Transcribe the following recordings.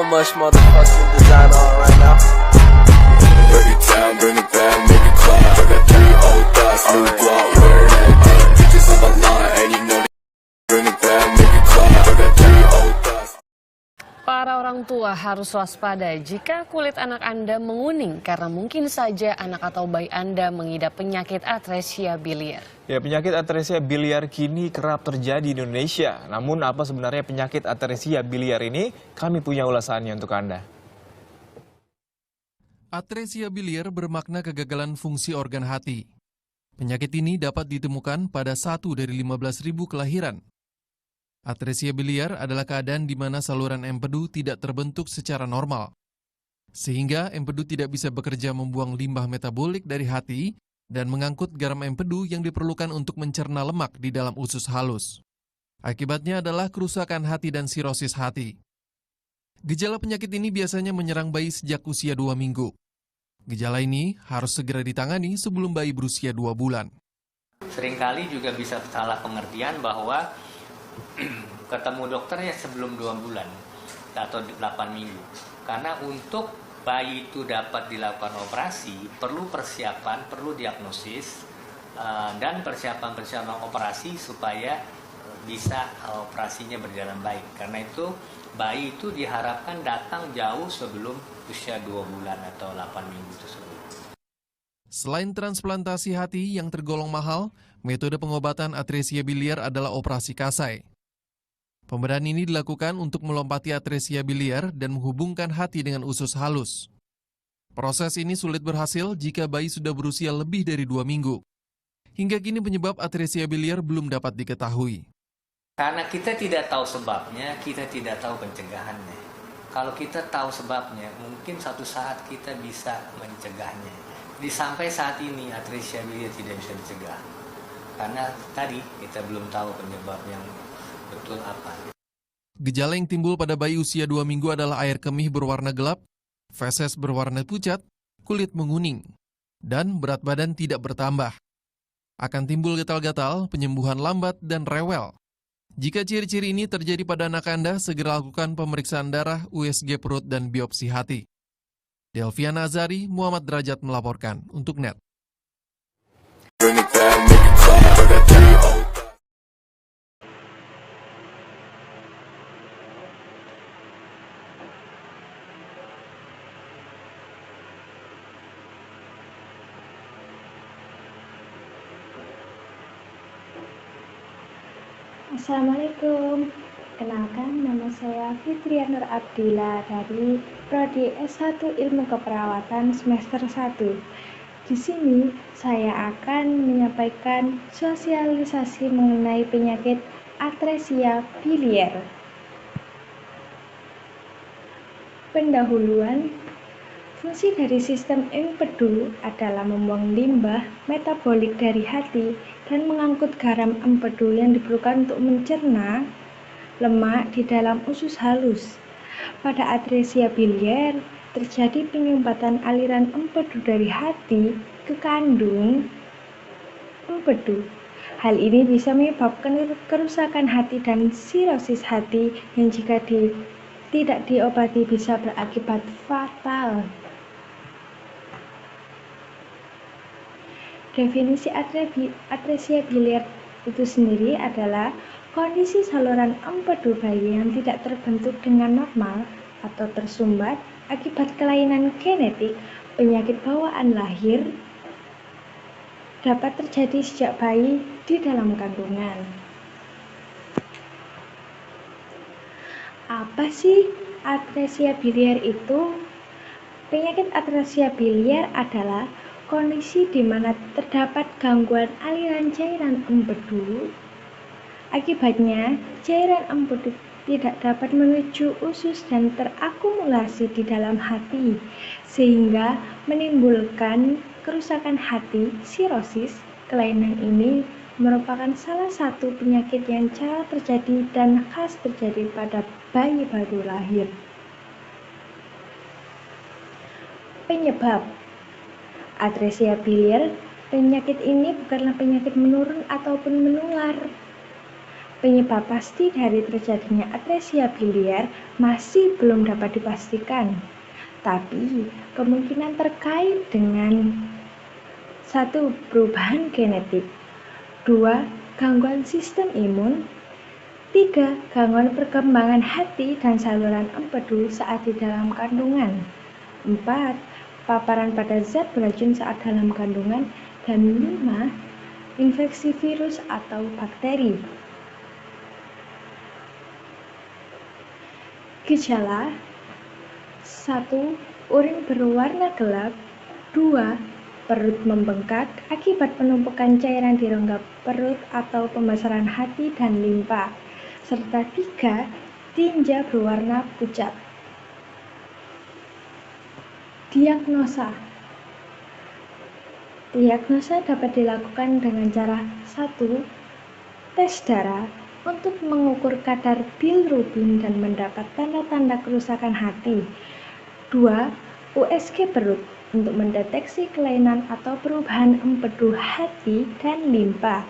much motherfucking designer on right now. Break it down, bring it back, make it clap. I got 3 old thoughts, new guap, wear that dick. Bitches on my line, and you know they bring it back, make it clap. I got 3 old thoughts. Para orang tua harus waspada jika kulit anak Anda menguning karena mungkin saja anak atau bayi Anda mengidap penyakit atresia biliar. Ya, penyakit atresia biliar kini kerap terjadi di Indonesia. Namun apa sebenarnya penyakit atresia biliar ini? Kami punya ulasannya untuk Anda. Atresia biliar bermakna kegagalan fungsi organ hati. Penyakit ini dapat ditemukan pada 1 dari 15.000 kelahiran. Atresia biliar adalah keadaan di mana saluran empedu tidak terbentuk secara normal, sehingga empedu tidak bisa bekerja membuang limbah metabolik dari hati dan mengangkut garam empedu yang diperlukan untuk mencerna lemak di dalam usus halus. Akibatnya adalah kerusakan hati dan sirosis hati. Gejala penyakit ini biasanya menyerang bayi sejak usia 2 minggu. Gejala ini harus segera ditangani sebelum bayi berusia 2 bulan. Seringkali juga bisa salah pengertian bahwa ketemu dokternya sebelum 2 bulan atau 8 minggu. Karena untuk bayi itu dapat dilakukan operasi, perlu persiapan, perlu diagnosis, dan persiapan operasi supaya bisa operasinya berjalan baik. Karena itu bayi itu diharapkan datang jauh sebelum usia 2 bulan atau 8 minggu tersebut. Selain transplantasi hati yang tergolong mahal, metode pengobatan atresia biliar adalah operasi kasai. Pembedahan ini dilakukan untuk melompati atresia biliar dan menghubungkan hati dengan usus halus. Proses ini sulit berhasil jika bayi sudah berusia lebih dari 2 minggu. Hingga kini penyebab atresia biliar belum dapat diketahui. Karena kita tidak tahu sebabnya, kita tidak tahu pencegahannya. Kalau kita tahu sebabnya, mungkin suatu saat kita bisa mencegahnya. Sampai saat ini atresia biliar tidak bisa dicegah. Karena tadi kita belum tahu penyebab yang betul apa. Gejala yang timbul pada bayi usia 2 minggu adalah air kemih berwarna gelap, feses berwarna pucat, kulit menguning, dan berat badan tidak bertambah. Akan timbul gatal-gatal, penyembuhan lambat, dan rewel. Jika ciri-ciri ini terjadi pada anak Anda, segera lakukan pemeriksaan darah, USG perut, dan biopsi hati. Delvian Azari, Muhammad Derajat melaporkan untuk NET. Assalamualaikum, kenalkan nama saya Fitria Nur Abdillah dari Prodi S1 Ilmu Keperawatan semester 1. Di sini saya akan menyampaikan sosialisasi mengenai penyakit atresia biliar. Pendahuluan, fungsi dari sistem empedu adalah membuang limbah metabolik dari hati dan mengangkut garam empedu yang diperlukan untuk mencerna lemak di dalam usus halus. Pada atresia biliar, terjadi penyumbatan aliran empedu dari hati ke kandung empedu. Hal ini bisa menyebabkan kerusakan hati dan sirosis hati yang jika tidak diobati bisa berakibat fatal. Definisi atresia biliar itu sendiri adalah kondisi saluran empedu bayi yang tidak terbentuk dengan normal atau tersumbat akibat kelainan genetik, penyakit bawaan lahir, dapat terjadi sejak bayi di dalam kandungan. Apa sih atresia biliar itu? Penyakit atresia biliar adalah kondisi di mana terdapat gangguan aliran cairan empedu. Akibatnya, cairan empedu tidak dapat menuju usus dan terakumulasi di dalam hati, sehingga menimbulkan kerusakan hati, sirosis. Kelainan ini merupakan salah satu penyakit yang jarang terjadi dan khas terjadi pada bayi baru lahir. Penyebab atresia biliar, penyakit ini bukanlah penyakit menurun ataupun menular. Penyebab pasti dari terjadinya atresia biliar masih belum dapat dipastikan, tapi kemungkinan terkait dengan 1. Perubahan genetik, 2. Gangguan sistem imun, 3. Gangguan perkembangan hati dan saluran empedu saat di dalam kandungan, 4. Paparan pada zat beracun saat dalam kandungan, dan 5. Infeksi virus atau bakteri. Gejala 1. Urin berwarna gelap, 2. Perut membengkak akibat penumpukan cairan di rongga perut atau pembesaran hati dan limpa, serta 3. Tinja berwarna pucat. Diagnosa dapat dilakukan dengan cara 1. Tes darah untuk mengukur kadar bilirubin dan mendapat tanda-tanda kerusakan hati, 2. USG perut untuk mendeteksi kelainan atau perubahan empedu hati dan limpa,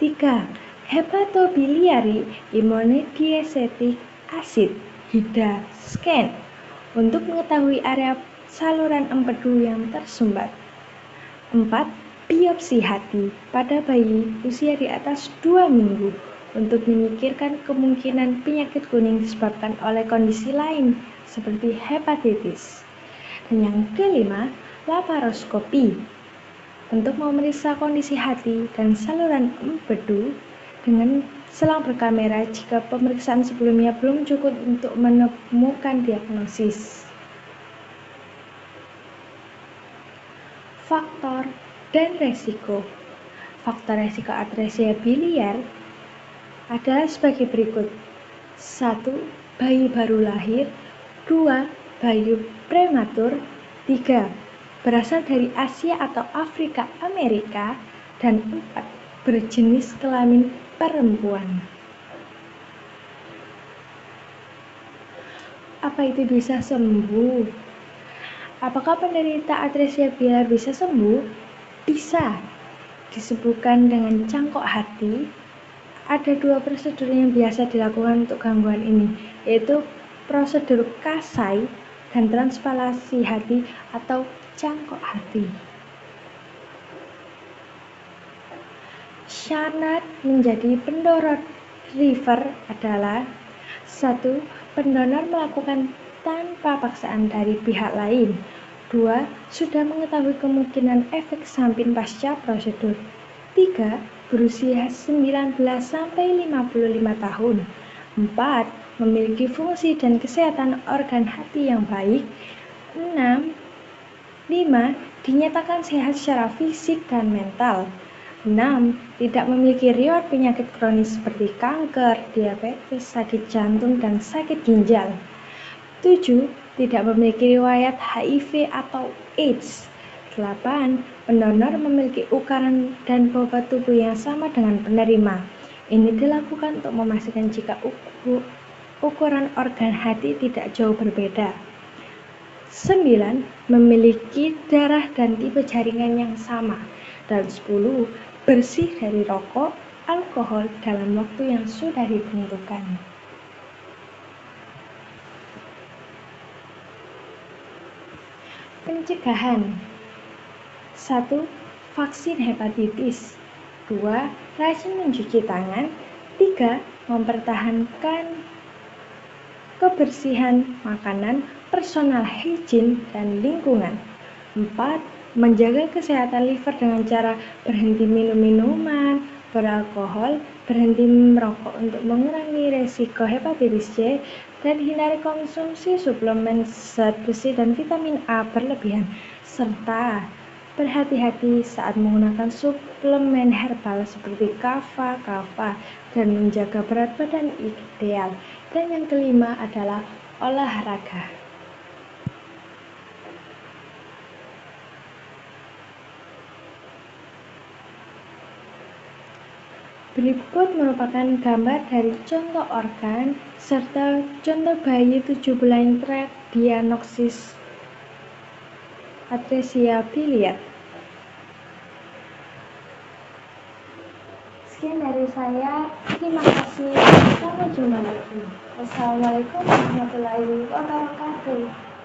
3. Hepatobiliary immunodiacetic acid (HIDA scan) untuk mengetahui area saluran empedu yang tersumbat, 4. Biopsi hati pada bayi usia di atas 2 minggu untuk memikirkan kemungkinan penyakit kuning disebabkan oleh kondisi lain seperti hepatitis. Dan yang kelima, laparoskopi untuk memeriksa kondisi hati dan saluran empedu dengan selang berkamera jika pemeriksaan sebelumnya belum cukup untuk menemukan diagnosis. Faktor dan resiko. Faktor resiko atresia biliar adalah sebagai berikut. 1. Bayi baru lahir, 2. Bayi prematur, 3. Berasal dari Asia atau Afrika Amerika, dan 4. Berjenis kelamin perempuan. Apa itu bisa sembuh? Apakah penderita atresia biliar bisa sembuh? Bisa. Disembuhkan dengan cangkok hati. Ada 2 prosedur yang biasa dilakukan untuk gangguan ini, yaitu prosedur Kasai dan transplantasi hati atau cangkok hati. Syarat menjadi pendonor liver adalah 1. Pendonor melakukan tanpa paksaan dari pihak lain, 2. Sudah mengetahui kemungkinan efek samping pasca prosedur, 3. Berusia 19-55 tahun, 4. Memiliki fungsi dan kesehatan organ hati yang baik, 5. Dinyatakan sehat secara fisik dan mental, 6. Tidak memiliki riwayat penyakit kronis seperti kanker, diabetes, sakit jantung, dan sakit ginjal, 7. Tidak memiliki riwayat HIV atau AIDS, 8. Pendonor memiliki ukuran dan bobot tubuh yang sama dengan penerima. Ini dilakukan untuk memastikan jika ukuran organ hati tidak jauh berbeda. 9. Memiliki darah dan tipe jaringan yang sama. Dan 10. Bersih dari rokok, alkohol dalam waktu yang sudah ditentukan. Pencegahan. 1. Vaksin hepatitis, 2. Rajin mencuci tangan, 3. Mempertahankan kebersihan makanan, personal hygiene, dan lingkungan, 4. Menjaga kesehatan liver dengan cara berhenti minum minuman beralkohol, berhenti merokok untuk mengurangi resiko hepatitis C, dan hindari konsumsi suplemen zat besi dan vitamin A berlebihan, serta berhati-hati saat menggunakan suplemen herbal seperti kava, dan menjaga berat badan ideal. Dan yang kelima adalah olahraga. Berikut merupakan gambar dari contoh organ serta contoh bayi 7 bulan yang terdiagnosis atresia biliar. Sekian dari saya. Terima kasih. Sampai jumpa lagi. Wassalamualaikum warahmatullahi wabarakatuh.